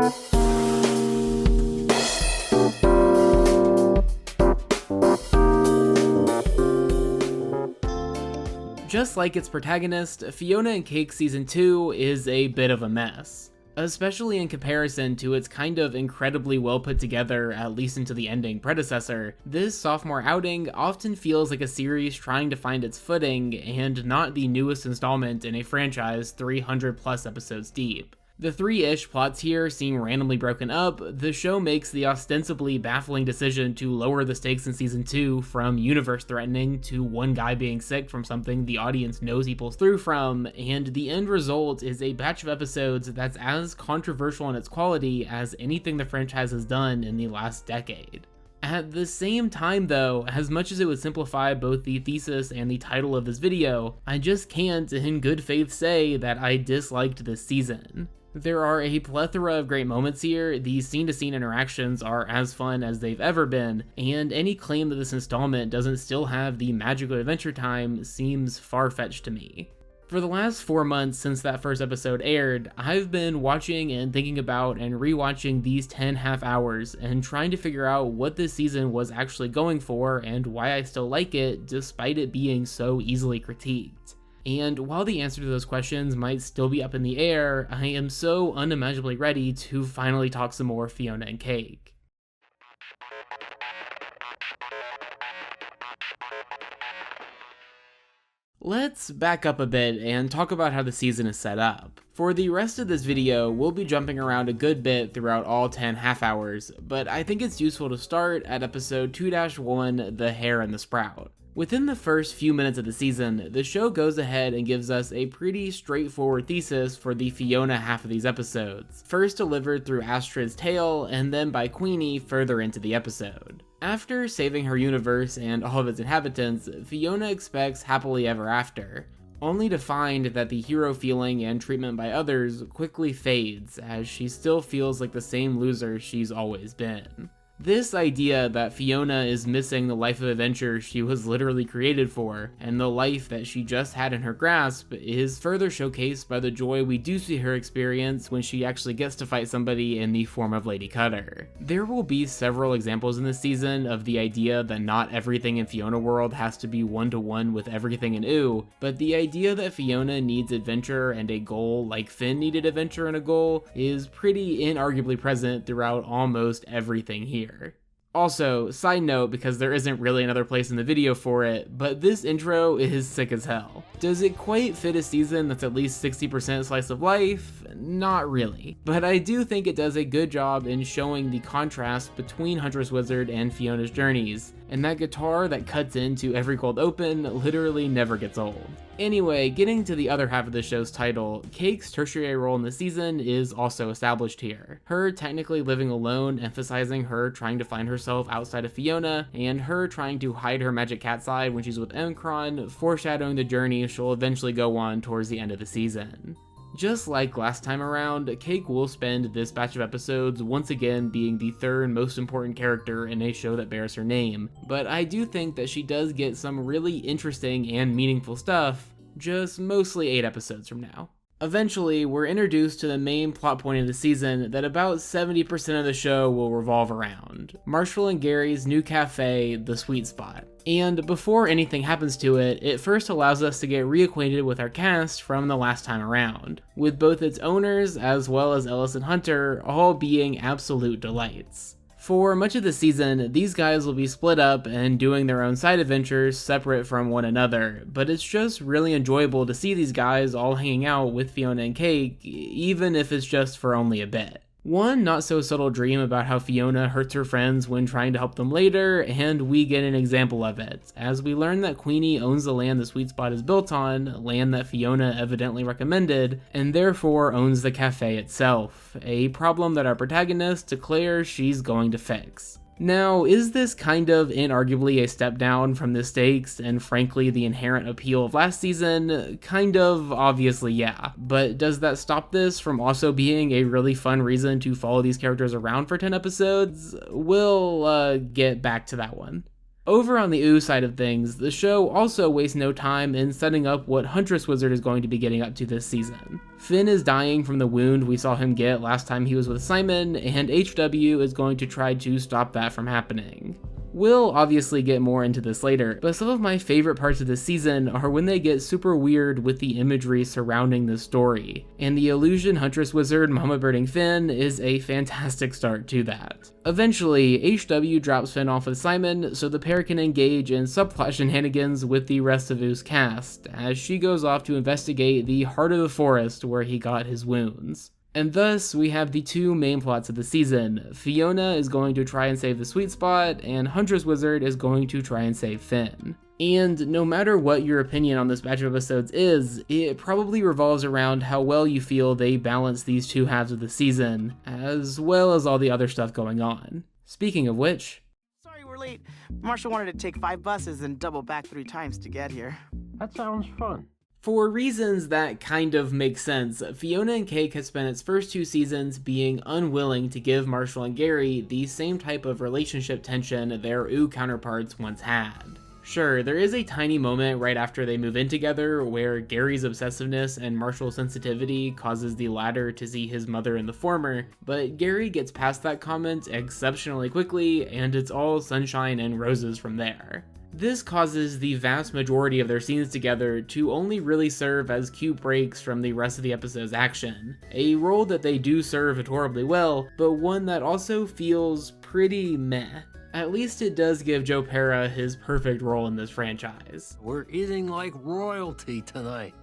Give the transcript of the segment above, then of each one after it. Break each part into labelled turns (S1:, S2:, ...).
S1: Just like its protagonist, Fionna and Cake Season 2 is a bit of a mess, especially in comparison to its kind of incredibly well put together, at least into the ending, predecessor. This sophomore outing often feels like a series trying to find its footing and not the newest installment in a franchise 300 plus episodes deep. The three-ish plots here seem randomly broken up. The show makes the ostensibly baffling decision to lower the stakes in season 2 from universe-threatening to one guy being sick from something the audience knows he pulls through from, and the end result is a batch of episodes that's as controversial in its quality as anything the franchise has done in the last decade. At the same time though, as much as it would simplify both the thesis and the title of this video, I just can't in good faith say that I disliked this season. There are a plethora of great moments here, these scene-to-scene interactions are as fun as they've ever been, and any claim that this installment doesn't still have the magical adventure time seems far-fetched to me. For the last 4 months since that first episode aired, I've been watching and thinking about and rewatching these 10 half hours and trying to figure out what this season was actually going for and why I still like it despite it being so easily critiqued. And while the answer to those questions might still be up in the air, I am so unimaginably ready to finally talk some more Fionna and Cake. Let's back up a bit and talk about how the season is set up. For the rest of this video, we'll be jumping around a good bit throughout all 10 half hours, but I think it's useful to start at episode 2-1, The Hare and the Sprout. Within the first few minutes of the season, the show goes ahead and gives us a pretty straightforward thesis for the Fionna half of these episodes, first delivered through Astrid's tale and then by Queenie further into the episode. After saving her universe and all of its inhabitants, Fionna expects happily ever after, only to find that the hero feeling and treatment by others quickly fades as she still feels like the same loser she's always been. This idea that Fionna is missing the life of adventure she was literally created for, and the life that she just had in her grasp, is further showcased by the joy we do see her experience when she actually gets to fight somebody in the form of Lady Cutter. There will be several examples in this season of the idea that not everything in Fionna World has to be one-to-one with everything in OO, but the idea that Fionna needs adventure and a goal like Finn needed adventure and a goal is pretty inarguably present throughout almost everything here. Also, side note, because there isn't really another place in the video for it, but this intro is sick as hell. Does it quite fit a season that's at least 60% slice of life? Not really. But I do think it does a good job in showing the contrast between Huntress Wizard and Fionna's journeys, and that guitar that cuts into every cold open literally never gets old. Anyway, getting to the other half of the show's title, Cake's tertiary role in the season is also established here. Her technically living alone, emphasizing her trying to find herself outside of Fionna, and her trying to hide her magic cat side when she's with Emkron, foreshadowing the journey she'll eventually go on towards the end of the season. Just like last time around, Cake will spend this batch of episodes once again being the third most important character in a show that bears her name, but I do think that she does get some really interesting and meaningful stuff, just mostly 8 episodes from now. Eventually, we're introduced to the main plot point of the season that about 70% of the show will revolve around: Marshall and Gary's new cafe, The Sweet Spot. And before anything happens to it, it first allows us to get reacquainted with our cast from the last time around, with both its owners as well as Ellis and Hunter all being absolute delights. For much of the season, these guys will be split up and doing their own side adventures separate from one another, but it's just really enjoyable to see these guys all hanging out with Fionna and Cake, even if it's just for only a bit. One not so subtle dream about how Fionna hurts her friends when trying to help them later, and we get an example of it, as we learn that Queenie owns the land the Sweet Spot is built on, land that Fionna evidently recommended, and therefore owns the cafe itself, a problem that our protagonist declares she's going to fix. Now, is this kind of inarguably a step down from the stakes and frankly the inherent appeal of last season? Kind of, obviously, yeah. But does that stop this from also being a really fun reason to follow these characters around for 10 episodes? We'll get back to that one. Over on the ooh side of things, the show also wastes no time in setting up what Huntress Wizard is going to be getting up to this season. Finn is dying from the wound we saw him get last time he was with Simon, and HW is going to try to stop that from happening. We'll obviously get more into this later, but some of my favorite parts of this season are when they get super weird with the imagery surrounding the story, and the illusion Huntress Wizard mama birding Finn is a fantastic start to that. Eventually, HW drops Finn off with Simon so the pair can engage in subplot shenanigans with the rest of Oo's cast, as she goes off to investigate the heart of the forest where he got his wounds. And thus, we have the two main plots of the season. Fionna is going to try and save the Sweet Spot, and Huntress Wizard is going to try and save Finn. And no matter what your opinion on this batch of episodes is, it probably revolves around how well you feel they balance these two halves of the season, as well as all the other stuff going on. Speaking of which...
S2: Sorry we're late. Marshall wanted to take 5 buses and double back 3 times to get here.
S3: That sounds fun.
S1: For reasons that kind of make sense, Fionna and Cake has spent its first 2 seasons being unwilling to give Marshall and Gary the same type of relationship tension their ooh counterparts once had. Sure, there is a tiny moment right after they move in together where Gary's obsessiveness and Marshall's sensitivity causes the latter to see his mother in the former, but Gary gets past that comment exceptionally quickly, and it's all sunshine and roses from there. This causes the vast majority of their scenes together to only really serve as cute breaks from the rest of the episode's action, a role that they do serve adorably well, but one that also feels pretty meh. At least it does give Joe Pera his perfect role in this franchise.
S3: We're eating like royalty tonight,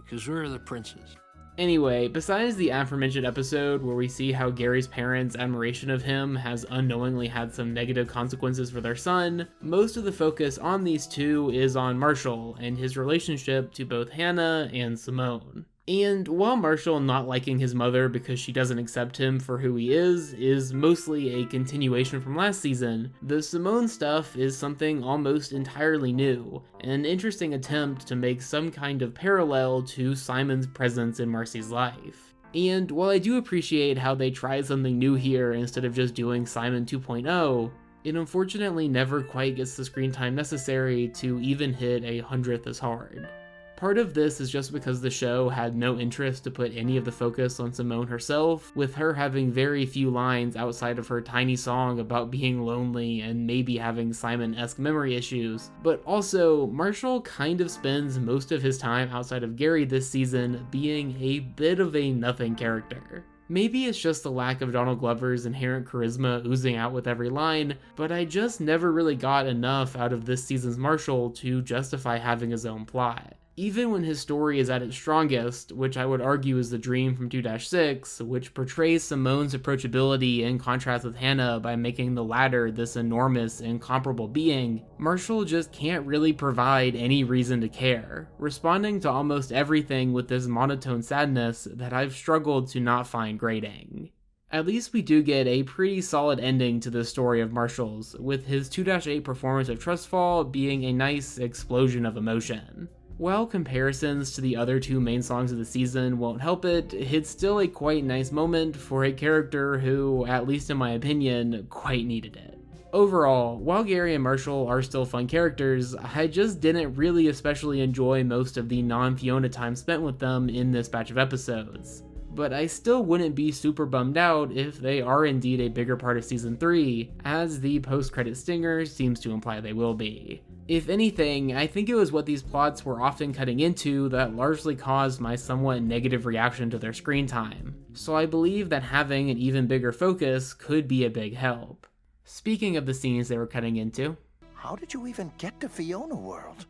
S3: because we're the princes.
S1: Anyway, besides the aforementioned episode where we see how Gary's parents' admiration of him has unknowingly had some negative consequences for their son, most of the focus on these two is on Marshall and his relationship to both Hannah and Simone. And while Marshall not liking his mother because she doesn't accept him for who he is mostly a continuation from last season, the Simone stuff is something almost entirely new, an interesting attempt to make some kind of parallel to Simon's presence in Marcy's life. And while I do appreciate how they tried something new here instead of just doing Simon 2.0, it unfortunately never quite gets the screen time necessary to even hit 100th as hard. Part of this is just because the show had no interest to put any of the focus on Simone herself, with her having very few lines outside of her tiny song about being lonely and maybe having Simon-esque memory issues. But also, Marshall kind of spends most of his time outside of Gary this season being a bit of a nothing character. Maybe it's just the lack of Donald Glover's inherent charisma oozing out with every line, but I just never really got enough out of this season's Marshall to justify having his own plot. Even when his story is at its strongest, which I would argue is the dream from 2-6, which portrays Simone's approachability in contrast with Hannah by making the latter this enormous, incomparable being, Marshall just can't really provide any reason to care, responding to almost everything with this monotone sadness that I've struggled to not find grating. At least we do get a pretty solid ending to the story of Marshall's, with his 2-8 performance of Trustfall being a nice explosion of emotion. While comparisons to the other 2 main songs of the season won't help it, it's still a quite nice moment for a character who, at least in my opinion, quite needed it. Overall, while Gary and Marshall are still fun characters, I just didn't really especially enjoy most of the non-Fionna time spent with them in this batch of episodes. But I still wouldn't be super bummed out if they are indeed a bigger part of Season 3, as the post-credit stinger seems to imply they will be. If anything, I think it was what these plots were often cutting into that largely caused my somewhat negative reaction to their screen time, so I believe that having an even bigger focus could be a big help. Speaking of the scenes they were cutting into...
S4: How did you even get to Fionna World?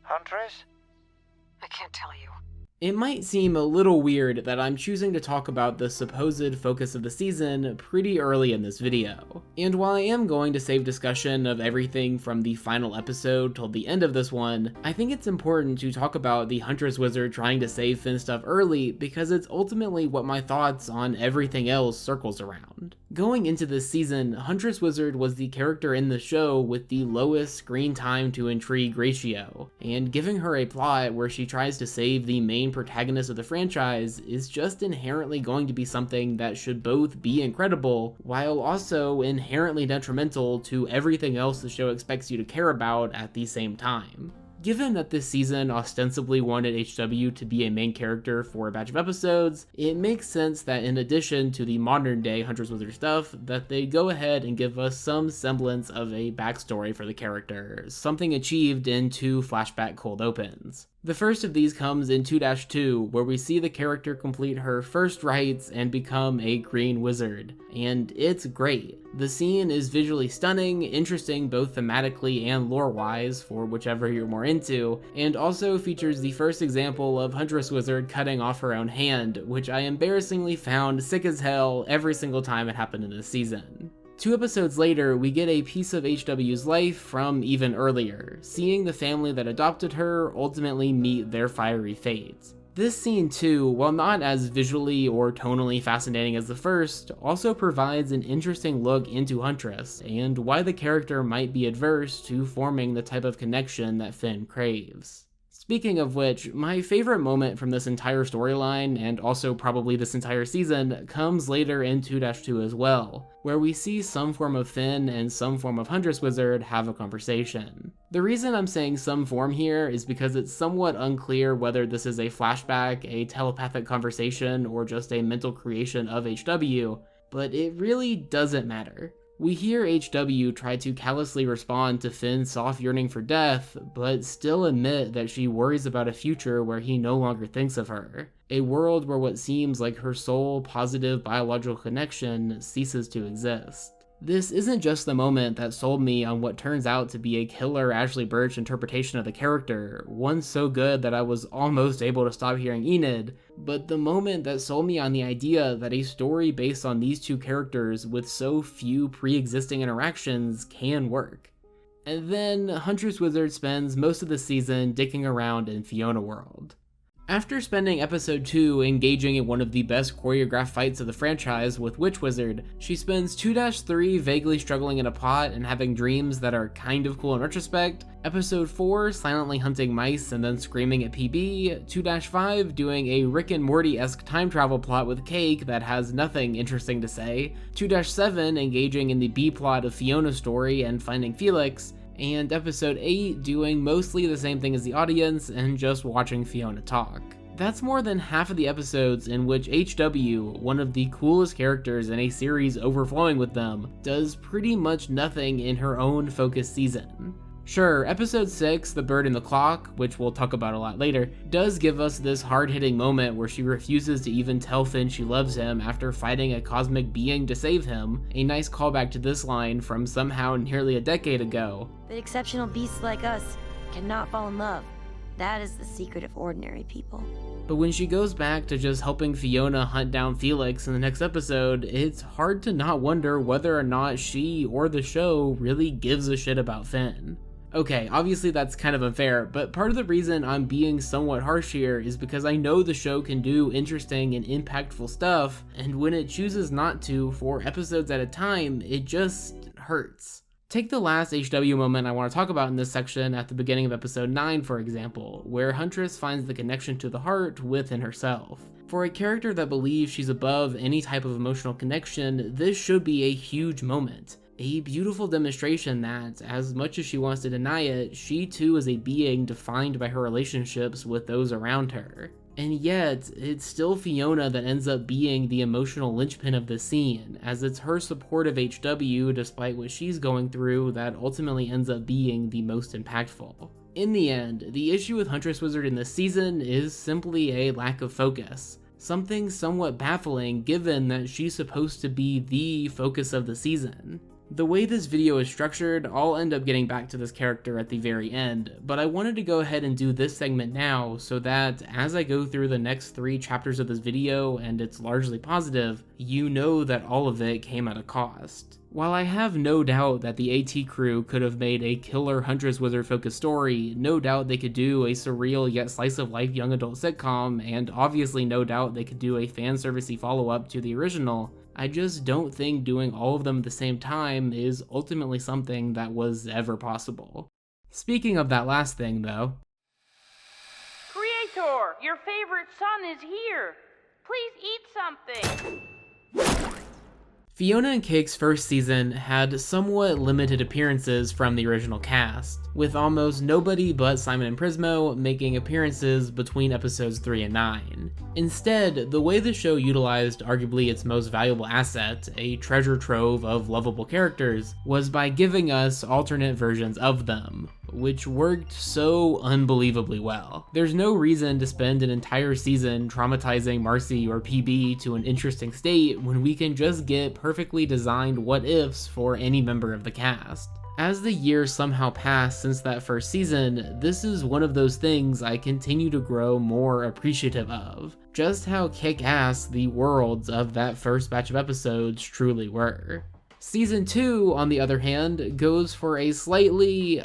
S4: Huntress?
S5: I can't tell you.
S1: It might seem a little weird that I'm choosing to talk about the supposed focus of the season pretty early in this video. And while I am going to save discussion of everything from the final episode till the end of this one, I think it's important to talk about the Huntress Wizard trying to save Finn stuff early because it's ultimately what my thoughts on everything else circles around. Going into this season, Huntress Wizard was the character in the show with the lowest screen time to intrigue ratio, and giving her a plot where she tries to save the main protagonist of the franchise is just inherently going to be something that should both be incredible, while also inherently detrimental to everything else the show expects you to care about at the same time. Given that this season ostensibly wanted HW to be a main character for a batch of episodes, it makes sense that in addition to the modern day Huntress Wizard stuff, that they go ahead and give us some semblance of a backstory for the character, something achieved in 2 flashback cold opens. The first of these comes in 2-2, where we see the character complete her first rites and become a green wizard, and it's great. The scene is visually stunning, interesting both thematically and lore-wise, for whichever you're more into, and also features the first example of Huntress Wizard cutting off her own hand, which I embarrassingly found sick as hell every single time it happened in this season. 2 episodes later, we get a piece of HW's life from even earlier, seeing the family that adopted her ultimately meet their fiery fates. This scene too, while not as visually or tonally fascinating as the first, also provides an interesting look into Huntress, and why the character might be adverse to forming the type of connection that Finn craves. Speaking of which, my favorite moment from this entire storyline, and also probably this entire season, comes later in 2-2 as well, where we see some form of Finn and some form of Huntress Wizard have a conversation. The reason I'm saying some form here is because it's somewhat unclear whether this is a flashback, a telepathic conversation, or just a mental creation of HW, but it really doesn't matter. We hear HW try to callously respond to Finn's soft yearning for death, but still admit that she worries about a future where he no longer thinks of her. A world where what seems like her sole positive biological connection ceases to exist. This isn't just the moment that sold me on what turns out to be a killer Ashley Birch interpretation of the character, one so good that I was almost able to stop hearing Enid, but the moment that sold me on the idea that a story based on these 2 characters with so few pre-existing interactions can work. And then Huntress Wizard spends most of the season dicking around in Fionna world. After spending episode 2 engaging in one of the best choreographed fights of the franchise with Witch Wizard, she spends 2-3 vaguely struggling in a pot and having dreams that are kind of cool in retrospect, episode 4 silently hunting mice and then screaming at PB, 2-5 doing a Rick and Morty-esque time travel plot with Cake that has nothing interesting to say, 2-7 engaging in the B-plot of Fiona's story and finding Hylics, and episode 8 doing mostly the same thing as the audience and just watching Fionna talk. That's more than half of the episodes in which HW, one of the coolest characters in a series overflowing with them, does pretty much nothing in her own focused season. Sure, episode 6, The Bird and the Clock, which we'll talk about a lot later, does give us this hard-hitting moment where she refuses to even tell Finn she loves him after fighting a cosmic being to save him, a nice callback to this line from somehow nearly a decade ago.
S6: But exceptional beasts like us cannot fall in love. That is the secret of ordinary people.
S1: But when she goes back to just helping Fionna hunt down Felix in the next episode, it's hard to not wonder whether or not she or the show really gives a shit about Finn. Okay, obviously that's kind of unfair, but part of the reason I'm being somewhat harsh here is because I know the show can do interesting and impactful stuff, and when it chooses not to for episodes at a time, it just hurts. Take the last HW moment I want to talk about in this section at the beginning of episode 9, for example, where Huntress finds the connection to the heart within herself. For a character that believes she's above any type of emotional connection, this should be a huge moment. A beautiful demonstration that, as much as she wants to deny it, she too is a being defined by her relationships with those around her. And yet, it's still Fionna that ends up being the emotional linchpin of the scene, as it's her support of HW despite what she's going through that ultimately ends up being the most impactful. In the end, the issue with Huntress Wizard in this season is simply a lack of focus. Something somewhat baffling given that she's supposed to be the focus of the season. The way this video is structured, I'll end up getting back to this character at the very end, but I wanted to go ahead and do this segment now so that as I go through the next 3 chapters of this video and it's largely positive, you know that all of it came at a cost. While I have no doubt that the AT crew could have made a killer Huntress Wizard focused story, no doubt they could do a surreal yet slice of life young adult sitcom, and obviously no doubt they could do a fan servicey follow up to the original, I just don't think doing all of them at the same time is ultimately something that was ever possible. Speaking of that last thing, though.
S7: Creator, your favorite son is here. Please eat something.
S1: Fionna and Cake's first season had somewhat limited appearances from the original cast, with almost nobody but Simon and Prismo making appearances between episodes 3 and 9. Instead, the way the show utilized arguably its most valuable asset, a treasure trove of lovable characters, was by giving us alternate versions of them, which worked so unbelievably well. There's no reason to spend an entire season traumatizing Marcy or PB to an interesting state when we can just get perfectly designed what-ifs for any member of the cast. As the years somehow passed since that first season, this is one of those things I continue to grow more appreciative of. Just how kick-ass the worlds of that first batch of episodes truly were. Season 2, on the other hand, goes for a slightly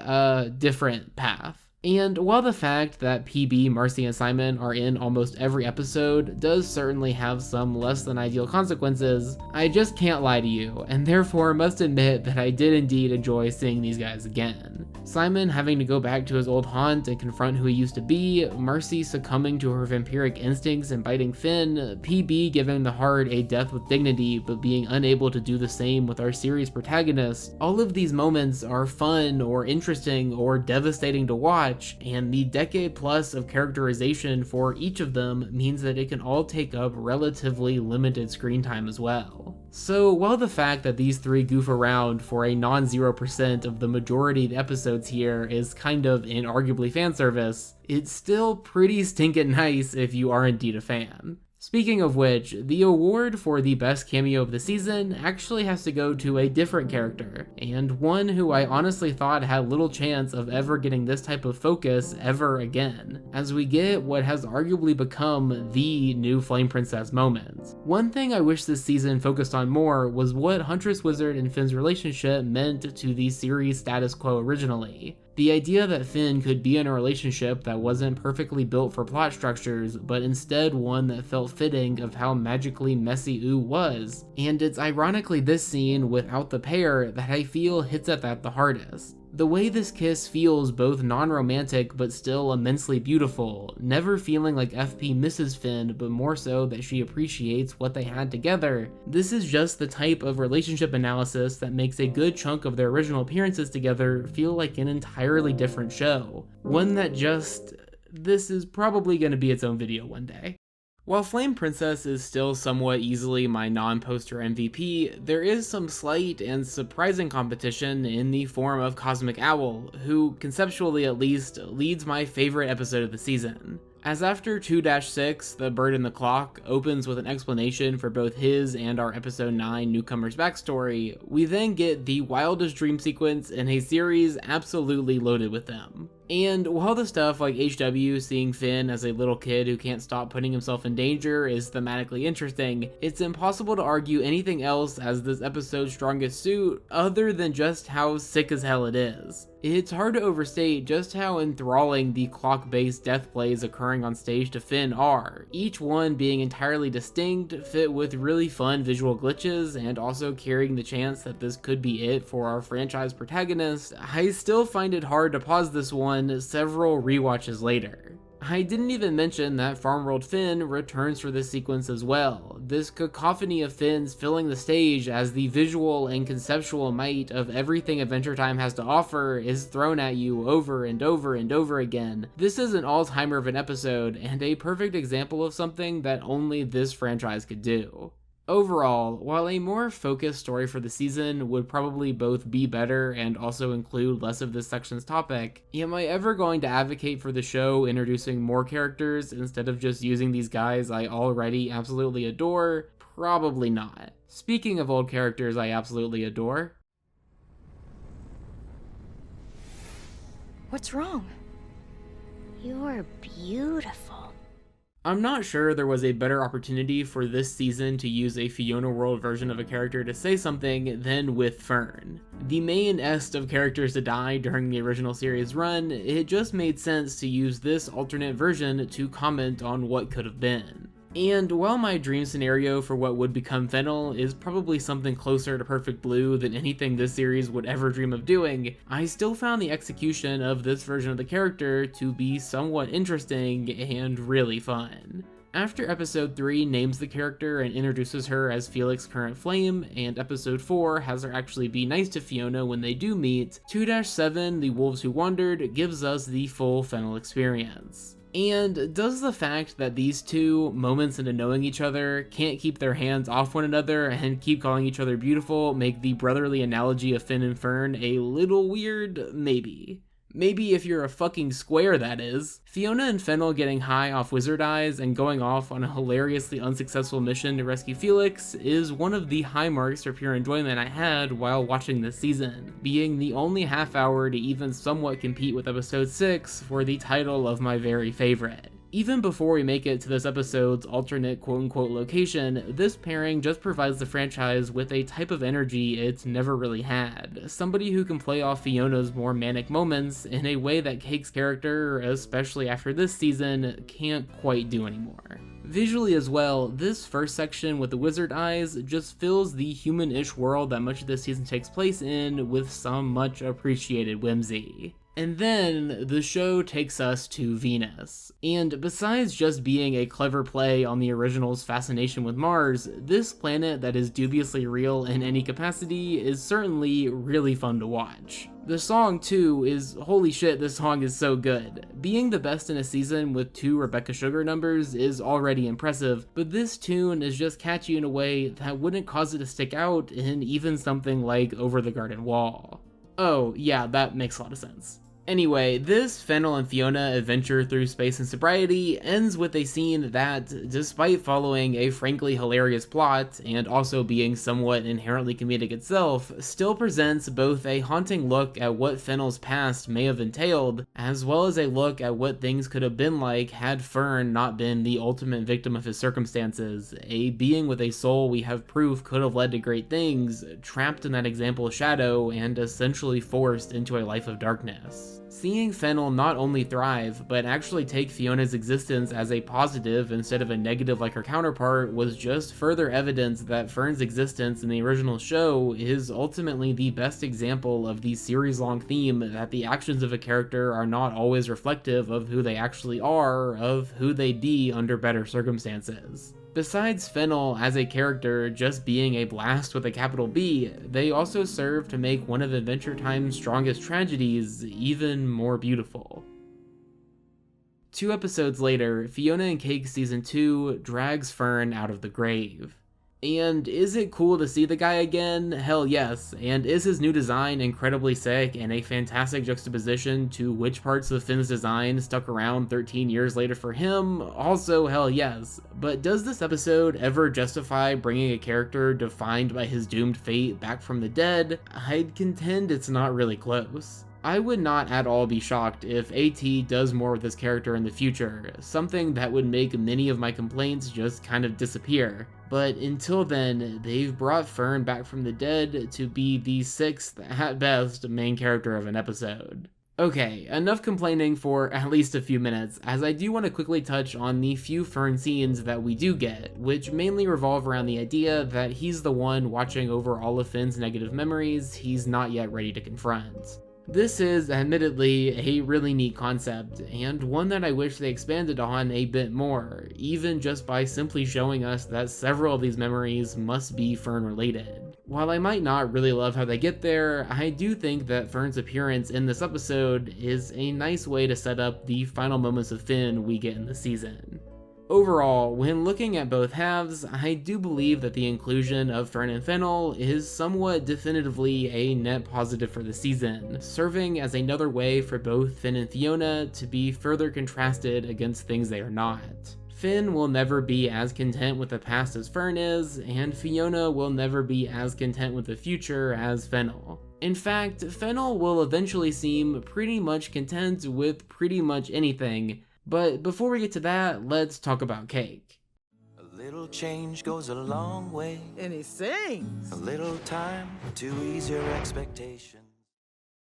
S1: different path. And while the fact that PB, Marcy, and Simon are in almost every episode does certainly have some less than ideal consequences, I just can't lie to you, and therefore must admit that I did indeed enjoy seeing these guys again. Simon having to go back to his old haunt and confront who he used to be, Marcy succumbing to her vampiric instincts and biting Finn, PB giving the heart a death with dignity but being unable to do the same with our series protagonist. All of these moments are fun or interesting or devastating to watch, and the decade plus of characterization for each of them means that it can all take up relatively limited screen time as well. So while the fact that these three goof around for a non-0% of the majority of the episodes here is kind of inarguably fan service, it's still pretty stinking nice if you are indeed a fan. Speaking of which, the award for the best cameo of the season actually has to go to a different character, and one who I honestly thought had little chance of ever getting this type of focus ever again, as we get what has arguably become the new Flame Princess moment. One thing I wish this season focused on more was what Huntress Wizard and Finn's relationship meant to the series status quo originally. The idea that Finn could be in a relationship that wasn't perfectly built for plot structures, but instead one that felt fitting of how magically messy Ooh was. And it's ironically this scene without the pair that I feel hits at that the hardest. The way this kiss feels both non-romantic but still immensely beautiful, never feeling like FP misses Finn but more so that she appreciates what they had together. This is just the type of relationship analysis that makes a good chunk of their original appearances together feel like an entirely different show. One that this is probably going to be its own video one day. While Flame Princess is still somewhat easily my non-poster MVP, there is some slight and surprising competition in the form of Cosmic Owl, who, conceptually at least, leads my favorite episode of the season. As after 2-6, The Bird and the Clock opens with an explanation for both his and our episode 9 newcomer's backstory, we then get the wildest dream sequence in a series absolutely loaded with them. And while the stuff like HW seeing Finn as a little kid who can't stop putting himself in danger is thematically interesting, it's impossible to argue anything else as this episode's strongest suit other than just how sick as hell it is. It's hard to overstate just how enthralling the clock-based death plays occurring on stage to Finn are, each one being entirely distinct, fit with really fun visual glitches, and also carrying the chance that this could be it for our franchise protagonist. I still find it hard to pause this one several rewatches later. I didn't even mention that Farmworld Finn returns for this sequence as well, this cacophony of Finns filling the stage as the visual and conceptual might of everything Adventure Time has to offer is thrown at you over and over and over again. This is an all-timer of an episode, and a perfect example of something that only this franchise could do. Overall, while a more focused story for the season would probably both be better and also include less of this section's topic, am I ever going to advocate for the show introducing more characters instead of just using these guys I already absolutely adore? Probably not. Speaking of old characters I absolutely adore.
S6: What's wrong? You're beautiful.
S1: I'm not sure there was a better opportunity for this season to use a Fionna World version of a character to say something than with Fern. The main est of characters to die during the original series run, it just made sense to use this alternate version to comment on what could have been. And while my dream scenario for what would become Fennel is probably something closer to Perfect Blue than anything this series would ever dream of doing, I still found the execution of this version of the character to be somewhat interesting and really fun. After episode 3 names the character and introduces her as Felix's current flame, and episode 4 has her actually be nice to Fionna when they do meet, 2-7 The Wolves Who Wandered gives us the full Fennel experience. And does the fact that these two, moments into knowing each other, can't keep their hands off one another and keep calling each other beautiful make the brotherly analogy of Finn and Fern a little weird? Maybe. Maybe if you're a fucking square, that is. Fionna and Fennel getting high off wizard eyes and going off on a hilariously unsuccessful mission to rescue Felix is one of the high marks for pure enjoyment I had while watching this season, being the only half hour to even somewhat compete with episode 6 for the title of my very favorite. Even before we make it to this episode's alternate quote-unquote location, this pairing just provides the franchise with a type of energy it's never really had. Somebody who can play off Fiona's more manic moments in a way that Cake's character, especially after this season, can't quite do anymore. Visually as well, this first section with the wizard eyes just fills the human-ish world that much of this season takes place in with some much appreciated whimsy. And then the show takes us to Venus. And besides just being a clever play on the original's fascination with Mars, this planet that is dubiously real in any capacity is certainly really fun to watch. The song too is, holy shit, this song is so good. Being the best in a season with 2 Rebecca Sugar numbers is already impressive, but this tune is just catchy in a way that wouldn't cause it to stick out in even something like Over the Garden Wall. Oh yeah, that makes a lot of sense. Anyway, this Fennel and Fionna adventure through space and sobriety ends with a scene that, despite following a frankly hilarious plot and also being somewhat inherently comedic itself, still presents both a haunting look at what Fennel's past may have entailed, as well as a look at what things could have been like had Fern not been the ultimate victim of his circumstances, a being with a soul we have proof could have led to great things, trapped in that example's shadow and essentially forced into a life of darkness. Seeing Fennel not only thrive, but actually take Fiona's existence as a positive instead of a negative like her counterpart was just further evidence that Fern's existence in the original show is ultimately the best example of the series-long theme that the actions of a character are not always reflective of who they actually are, of who they'd be under better circumstances. Besides Fennel as a character just being a blast with a capital B, they also serve to make one of Adventure Time's strongest tragedies even more beautiful. 2 episodes later, Fionna and Cake Season 2 drags Fern out of the grave. And is it cool to see the guy again? Hell yes. And is his new design incredibly sick and a fantastic juxtaposition to which parts of Finn's design stuck around 13 years later for him? Also hell yes. But does this episode ever justify bringing a character defined by his doomed fate back from the dead? I'd contend it's not really close. I would not at all be shocked if AT does more with this character in the future, something that would make many of my complaints just kind of disappear. But until then, they've brought Fern back from the dead to be the 6th, at best, main character of an episode. Okay, enough complaining for at least a few minutes, as I do want to quickly touch on the few Fern scenes that we do get, which mainly revolve around the idea that he's the one watching over all of Finn's negative memories he's not yet ready to confront. This is, admittedly, a really neat concept, and one that I wish they expanded on a bit more, even just by simply showing us that several of these memories must be Fern-related. While I might not really love how they get there, I do think that Fern's appearance in this episode is a nice way to set up the final moments of Finn we get in the season. Overall, when looking at both halves, I do believe that the inclusion of Fern and Fennel is somewhat definitively a net positive for the season, serving as another way for both Finn and Fionna to be further contrasted against things they are not. Finn will never be as content with the past as Fern is, and Fionna will never be as content with the future as Fennel. In fact, Fennel will eventually seem pretty much content with pretty much anything. But before we get to that, let's talk about Cake.
S4: A little change goes a long way.
S2: And he sings.
S4: A little time to ease your expectations.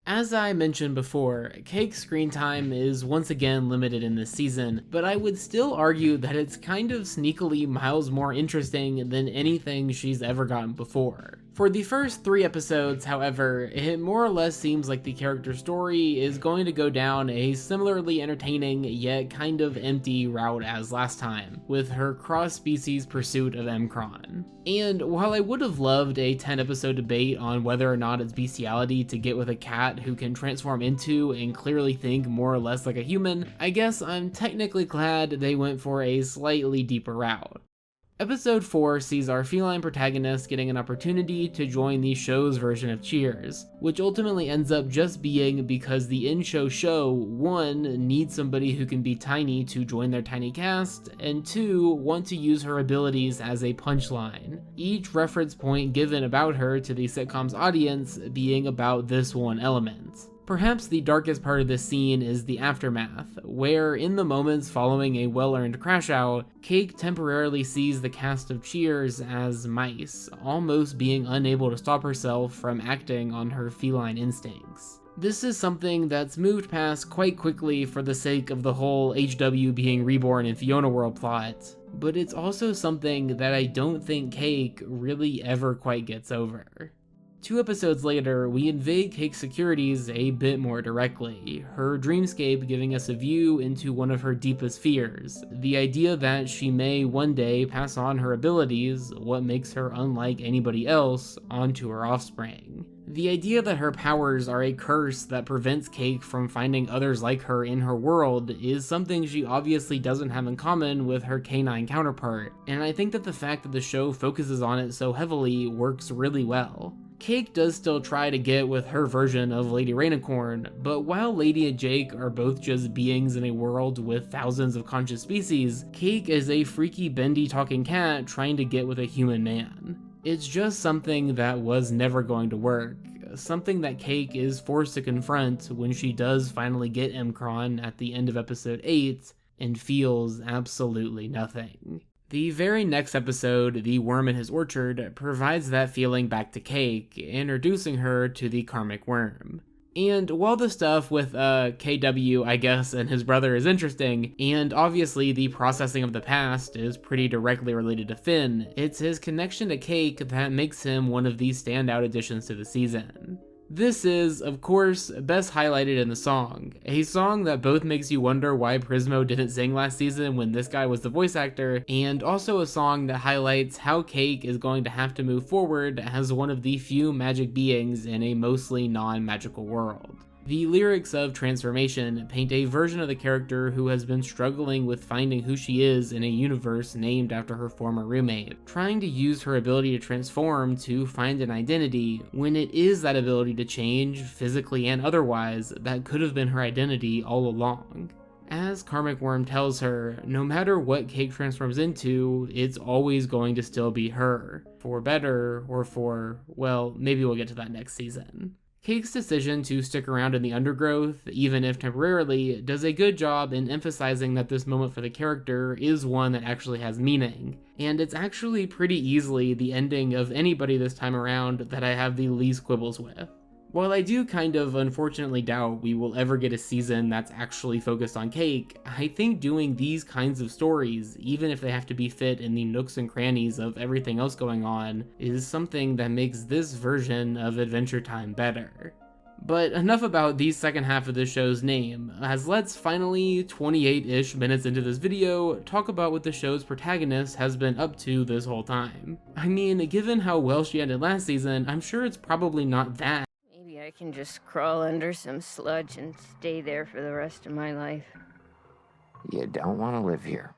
S1: As I mentioned before, Cake's screen time is once again limited in this season, but I would still argue that it's kind of sneakily miles more interesting than anything she's ever gotten before. For the first 3 episodes, however, it more or less seems like the character story is going to go down a similarly entertaining yet kind of empty route as last time, with her cross-species pursuit of Mcron. And while I would have loved a 10-episode debate on whether or not it's bestiality to get with a cat who can transform into and clearly think more or less like a human, I guess I'm technically glad they went for a slightly deeper route. Episode 4 sees our feline protagonist getting an opportunity to join the show's version of Cheers, which ultimately ends up just being because the in-show 1, needs somebody who can be tiny to join their tiny cast, and 2, want to use her abilities as a punchline, each reference point given about her to the sitcom's audience being about this one element. Perhaps the darkest part of this scene is the aftermath, where in the moments following a well-earned crash out, Cake temporarily sees the cast of Cheers as mice, almost being unable to stop herself from acting on her feline instincts. This is something that's moved past quite quickly for the sake of the whole HW being reborn in Fionna world plot, but it's also something that I don't think Cake really ever quite gets over. 2 episodes later, we invade Cake's securities a bit more directly, her dreamscape giving us a view into one of her deepest fears, the idea that she may one day pass on her abilities, what makes her unlike anybody else, onto her offspring. The idea that her powers are a curse that prevents Cake from finding others like her in her world is something she obviously doesn't have in common with her canine counterpart, and I think that the fact that the show focuses on it so heavily works really well. Cake does still try to get with her version of Lady Rainicorn, but while Lady and Jake are both just beings in a world with thousands of conscious species, Cake is a freaky bendy talking cat trying to get with a human man. It's just something that was never going to work, something that Cake is forced to confront when she does finally get Mcron at the end of episode 8 and feels absolutely nothing. The very next episode, The Worm in His Orchard, provides that feeling back to Cake, introducing her to the Karmic Worm. And while the stuff with KW, I guess, and his brother is interesting, and obviously the processing of the past is pretty directly related to Finn, it's his connection to Cake that makes him one of the standout additions to the season. This is, of course, best highlighted in the song, a song that both makes you wonder why Prismo didn't sing last season when this guy was the voice actor, and also a song that highlights how Cake is going to have to move forward as one of the few magic beings in a mostly non-magical world. The lyrics of Transformation paint a version of the character who has been struggling with finding who she is in a universe named after her former roommate, trying to use her ability to transform to find an identity when it is that ability to change, physically and otherwise, that could have been her identity all along. As Karmic Worm tells her, no matter what Cake transforms into, it's always going to still be her, for better or for, well, maybe we'll get to that next season. Cake's decision to stick around in the undergrowth, even if temporarily, does a good job in emphasizing that this moment for the character is one that actually has meaning, and it's actually pretty easily the ending of anybody this time around that I have the least quibbles with. While I do kind of unfortunately doubt we will ever get a season that's actually focused on Cake, I think doing these kinds of stories, even if they have to be fit in the nooks and crannies of everything else going on, is something that makes this version of Adventure Time better. But enough about the second half of the show's name, as let's finally, 28-ish minutes into this video, talk about what the show's protagonist has been up to this whole time. I mean, given how well she ended last season, I'm sure it's probably not that.
S8: Maybe I can just crawl under some sludge and stay there for the rest of my life.
S4: You don't want to live here.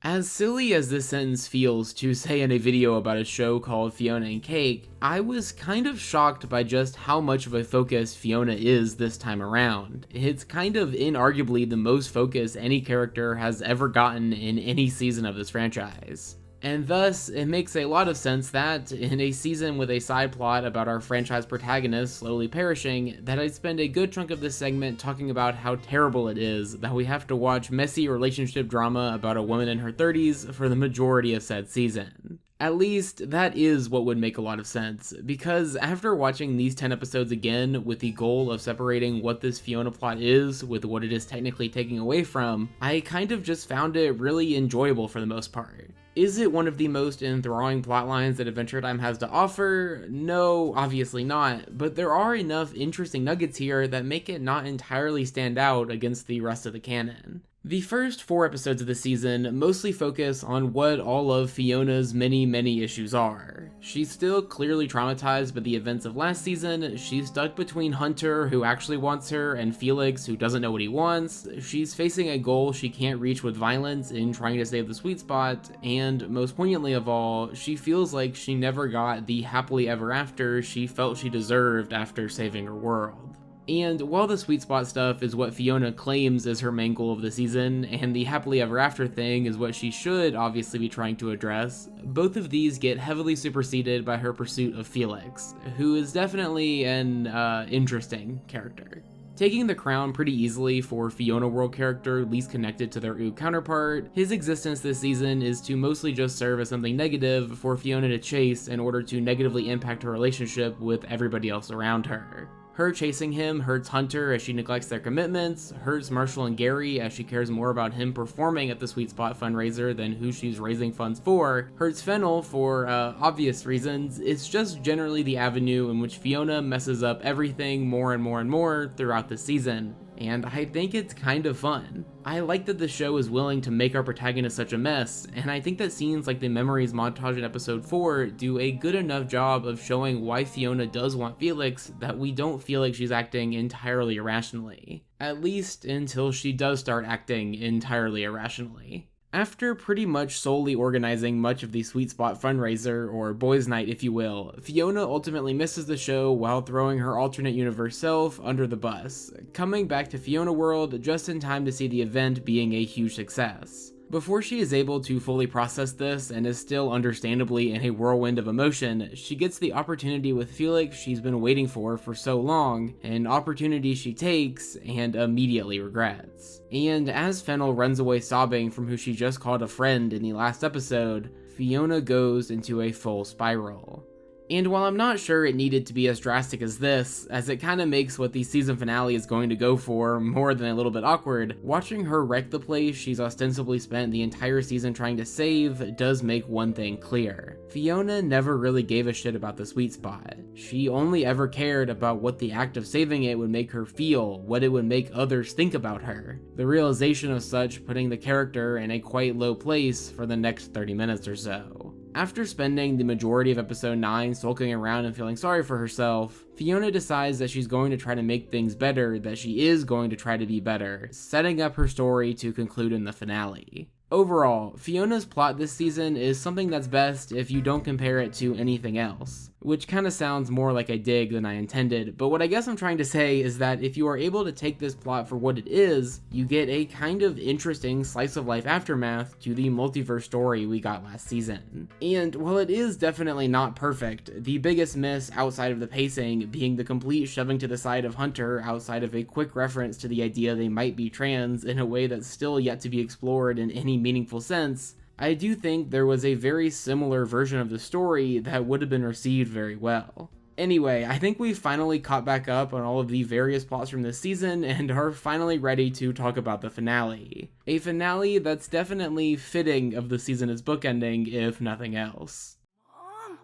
S1: As silly as this sentence feels to say in a video about a show called Fionna and Cake, I was kind of shocked by just how much of a focus Fionna is this time around. It's kind of inarguably the most focus any character has ever gotten in any season of this franchise. And thus, it makes a lot of sense that, in a season with a side plot about our franchise protagonist slowly perishing, that I'd spend a good chunk of this segment talking about how terrible it is that we have to watch messy relationship drama about a woman in her 30s for the majority of said season. At least, that is what would make a lot of sense, because after watching these 10 episodes again with the goal of separating what this Fionna plot is with what it is technically taking away from, I kind of just found it really enjoyable for the most part. Is it one of the most enthralling plotlines that Adventure Time has to offer? No, obviously not, but there are enough interesting nuggets here that make it not entirely stand out against the rest of the canon. The first 4 episodes of the season mostly focus on what all of Fionna's many issues are. She's still clearly traumatized by the events of last season, she's stuck between Hunter, who actually wants her, and Hylics, who doesn't know what he wants, she's facing a goal she can't reach with violence in trying to save the sweet spot, and most poignantly of all, she feels like she never got the happily ever after she felt she deserved after saving her world. And while the sweet spot stuff is what Fionna claims is her main goal of the season, and the happily ever after thing is what she should obviously be trying to address, both of these get heavily superseded by her pursuit of Hylics, who is definitely an interesting character. Taking the crown pretty easily for Fionna World character least connected to their Oog counterpart, his existence this season is to mostly just serve as something negative for Fionna to chase in order to negatively impact her relationship with everybody else around her. Her chasing him hurts Hunter as she neglects their commitments, hurts Marshall and Gary as she cares more about him performing at the Sweet Spot fundraiser than who she's raising funds for, hurts Fennel for obvious reasons. It's just generally the avenue in which Fionna messes up everything more and more throughout the season. And I think it's kind of fun. I like that the show is willing to make our protagonist such a mess, and I think that scenes like the Memories montage in episode 4 do a good enough job of showing why Fionna does want Hylics that we don't feel like she's acting entirely irrationally. At least until she does start acting entirely irrationally. After pretty much solely organizing much of the Sweet Spot fundraiser, or Boys Night if you will, Fionna ultimately misses the show while throwing her alternate universe self under the bus, coming back to Fionna World just in time to see the event being a huge success. Before she is able to fully process this and is still understandably in a whirlwind of emotion, she gets the opportunity with Felix she's been waiting for so long, an opportunity she takes and immediately regrets. And as Fennel runs away sobbing from who she just called a friend in the last episode, Fionna goes into a full spiral. And while I'm not sure it needed to be as drastic as this, as it kinda makes what the season finale is going to go for more than a little bit awkward, watching her wreck the place she's ostensibly spent the entire season trying to save does make one thing clear. Fionna never really gave a shit about the sweet spot. She only ever cared about what the act of saving it would make her feel, what it would make others think about her. The realization of such putting the character in a quite low place for the next 30 minutes or so. After spending the majority of episode 9 sulking around and feeling sorry for herself, Fionna decides that she's going to try to make things better, that she is going to try to be better, setting up her story to conclude in the finale. Overall, Fionna's plot this season is something that's best if you don't compare it to anything else, which kinda sounds more like a dig than I intended, but what I guess I'm trying to say is that if you are able to take this plot for what it is, you get a kind of interesting slice of life aftermath to the multiverse story we got last season. And while it is definitely not perfect, the biggest miss outside of the pacing being the complete shoving to the side of Hunter outside of a quick reference to the idea they might be trans in a way that's still yet to be explored in any meaningful sense, I do think there was a very similar version of the story that would have been received very well. Anyway, I think we've finally caught back up on all of the various plots from this season and are finally ready to talk about the finale. A finale that's definitely fitting of the season as bookending, if nothing else.
S6: Mom!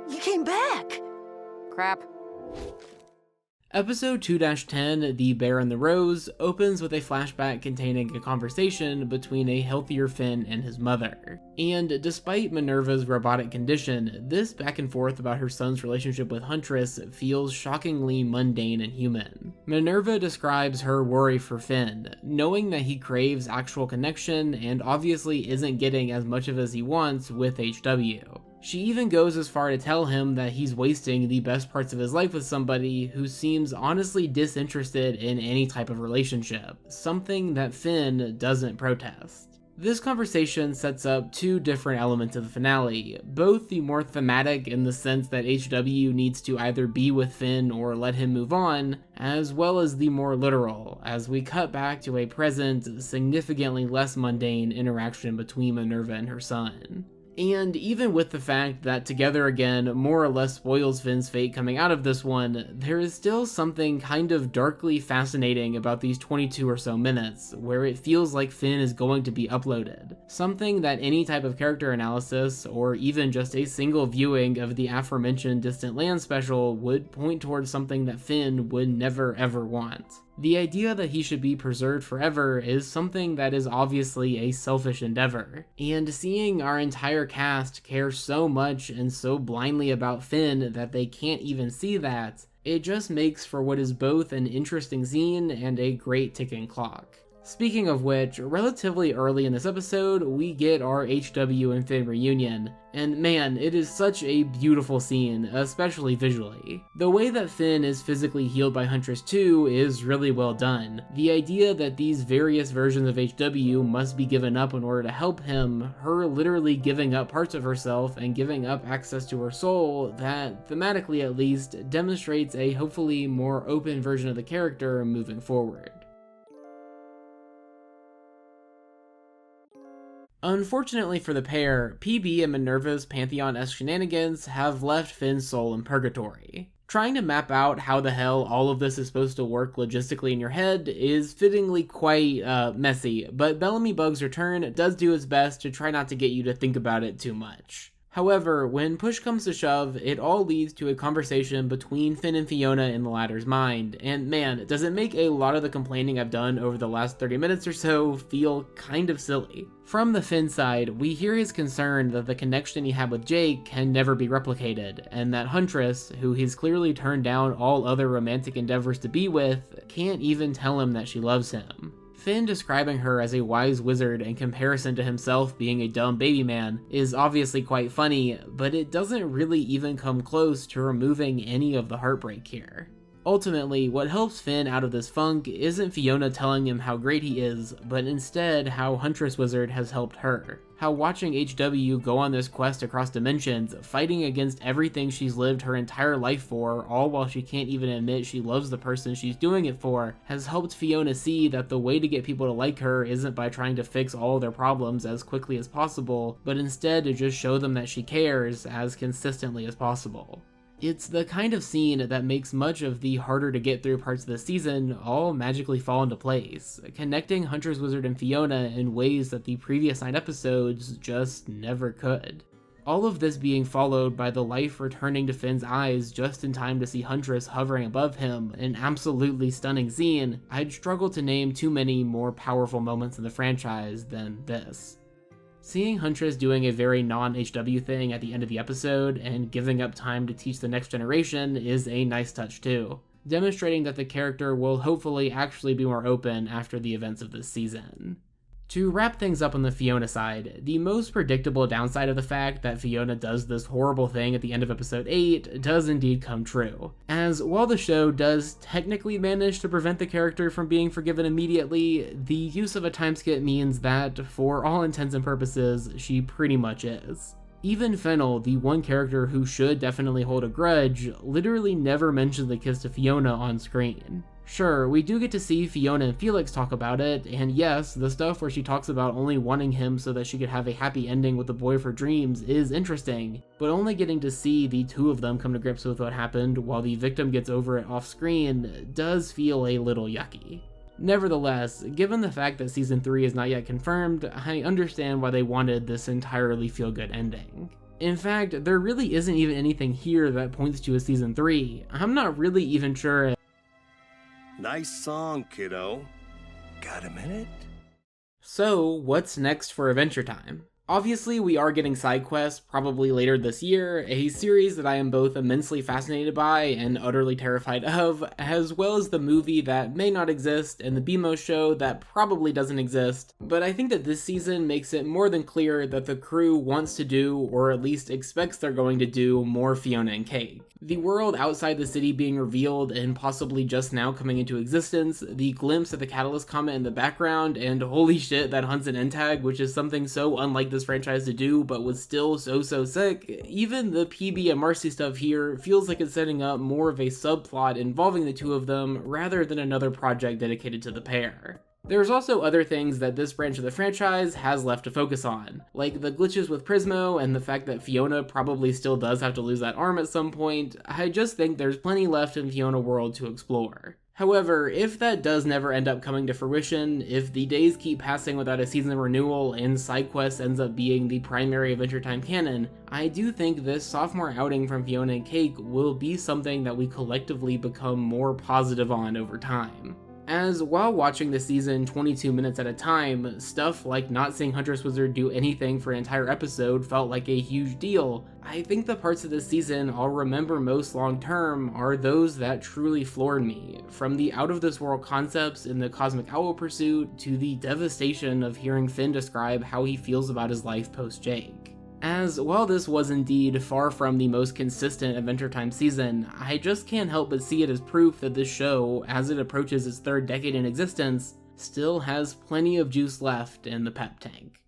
S6: You came back!
S5: Crap.
S1: Episode 2-10, The Bear and the Rose, opens with a flashback containing a conversation between a healthier Finn and his mother. And despite Minerva's robotic condition, this back and forth about her son's relationship with Huntress feels shockingly mundane and human. Minerva describes her worry for Finn, knowing that he craves actual connection and obviously isn't getting as much of as he wants with HW. She even goes as far to tell him that he's wasting the best parts of his life with somebody who seems honestly disinterested in any type of relationship, something that Finn doesn't protest. This conversation sets up two different elements of the finale, both the more thematic in the sense that HW needs to either be with Finn or let him move on, as well as the more literal, as we cut back to a present, significantly less mundane interaction between Minerva and her son. And even with the fact that Together Again more or less spoils Finn's fate coming out of this one, there is still something kind of darkly fascinating about these 22 or so minutes, where it feels like Finn is going to be uploaded. Something that any type of character analysis, or even just a single viewing of the aforementioned Distant Land special, would point towards something that Finn would never ever want. The idea that he should be preserved forever is something that is obviously a selfish endeavor, and seeing our entire cast care so much and so blindly about Finn that they can't even see that, it just makes for what is both an interesting scene and a great ticking clock. Speaking of which, relatively early in this episode, we get our HW and Finn reunion, and man, it is such a beautiful scene, especially visually. The way that Finn is physically healed by Huntress too is really well done. The idea that these various versions of HW must be given up in order to help him, her literally giving up parts of herself and giving up access to her soul, that, thematically at least, demonstrates a hopefully more open version of the character moving forward. Unfortunately for the pair, PB and Minerva's Pantheon-esque shenanigans have left Finn's soul in purgatory. Trying to map out how the hell all of this is supposed to work logistically in your head is fittingly quite messy, but Bellamy Bug's return does do its best to try not to get you to think about it too much. However, when push comes to shove, it all leads to a conversation between Finn and Fionna in the latter's mind, and man, does it make a lot of the complaining I've done over the last 30 minutes or so feel kind of silly. From the Finn side, we hear his concern that the connection he had with Jake can never be replicated, and that Huntress, who he's clearly turned down all other romantic endeavors to be with, can't even tell him that she loves him. Finn describing her as a wise wizard in comparison to himself being a dumb baby man is obviously quite funny, but it doesn't really even come close to removing any of the heartbreak here. Ultimately, what helps Finn out of this funk isn't Fionna telling him how great he is, but instead how Huntress Wizard has helped her. How watching HW go on this quest across dimensions, fighting against everything she's lived her entire life for, all while she can't even admit she loves the person she's doing it for, has helped Fionna see that the way to get people to like her isn't by trying to fix all their problems as quickly as possible, but instead to just show them that she cares as consistently as possible. It's the kind of scene that makes much of the harder to get through parts of the season all magically fall into place, connecting Huntress Wizard and Fionna in ways that the previous 9 episodes just never could. All of this being followed by the life returning to Finn's eyes just in time to see Huntress hovering above him, an absolutely stunning scene. I'd struggle to name too many more powerful moments in the franchise than this. Seeing Huntress doing a very non-HW thing at the end of the episode and giving up time to teach the next generation is a nice touch too, demonstrating that the character will hopefully actually be more open after the events of this season. To wrap things up on the Fionna side, the most predictable downside of the fact that Fionna does this horrible thing at the end of episode 8 does indeed come true, as while the show does technically manage to prevent the character from being forgiven immediately, the use of a time skip means that, for all intents and purposes, she pretty much is. Even Fennel, the one character who should definitely hold a grudge, literally never mentions the kiss to Fionna on screen. Sure, we do get to see Fionna and Hylics talk about it, and yes, the stuff where she talks about only wanting him so that she could have a happy ending with the boy of her dreams is interesting, but only getting to see the two of them come to grips with what happened while the victim gets over it off screen does feel a little yucky. Nevertheless, given the fact that season 3 is not yet confirmed, I understand why they wanted this entirely feel-good ending. In fact, there really isn't even anything here that points to a season 3. I'm not really even sure.
S9: Nice song, kiddo.
S4: Got a minute?
S1: So, what's next for Adventure Time? Obviously, we are getting side quests probably later this year, a series that I am both immensely fascinated by and utterly terrified of, as well as the movie that may not exist and the BMO show that probably doesn't exist, but I think that this season makes it more than clear that the crew wants to do, or at least expects they're going to do, more Fionna and Cake. The world outside the city being revealed and possibly just now coming into existence, the glimpse of the Catalyst comment in the background, and holy shit, that Hunt's an end tag, which is something so unlike this franchise to do, but was still so sick. Even the PB and Marcy stuff here feels like it's setting up more of a subplot involving the two of them, rather than another project dedicated to the pair. There's also other things that this branch of the franchise has left to focus on, like the glitches with Prismo and the fact that Fionna probably still does have to lose that arm at some point. I just think there's plenty left in Fionna World to explore. However, if that does never end up coming to fruition, if the days keep passing without a season renewal and side quest ends up being the primary Adventure Time canon, I do think this sophomore outing from Fionna and Cake will be something that we collectively become more positive on over time. As while watching the season 22 minutes at a time, stuff like not seeing Huntress Wizard do anything for an entire episode felt like a huge deal, I think the parts of this season I'll remember most long term are those that truly floored me, from the out of this world concepts in the Cosmic Owl Pursuit to the devastation of hearing Finn describe how he feels about his life post-Jake. As while this was indeed far from the most consistent Adventure Time season, I just can't help but see it as proof that this show, as it approaches its 3rd decade in existence, still has plenty of juice left in the pep tank.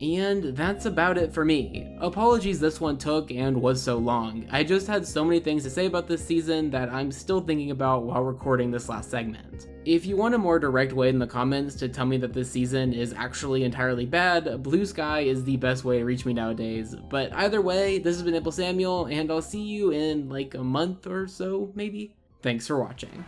S1: And that's about it for me. Apologies this one took and was so long. I just had so many things to say about this season that I'm still thinking about while recording this last segment. If you want a more direct way in the comments to tell me that this season is actually entirely bad, Blue Sky is the best way to reach me nowadays. But either way, this has been Ample Samuel, and I'll see you in like a month or so, maybe? Thanks for watching.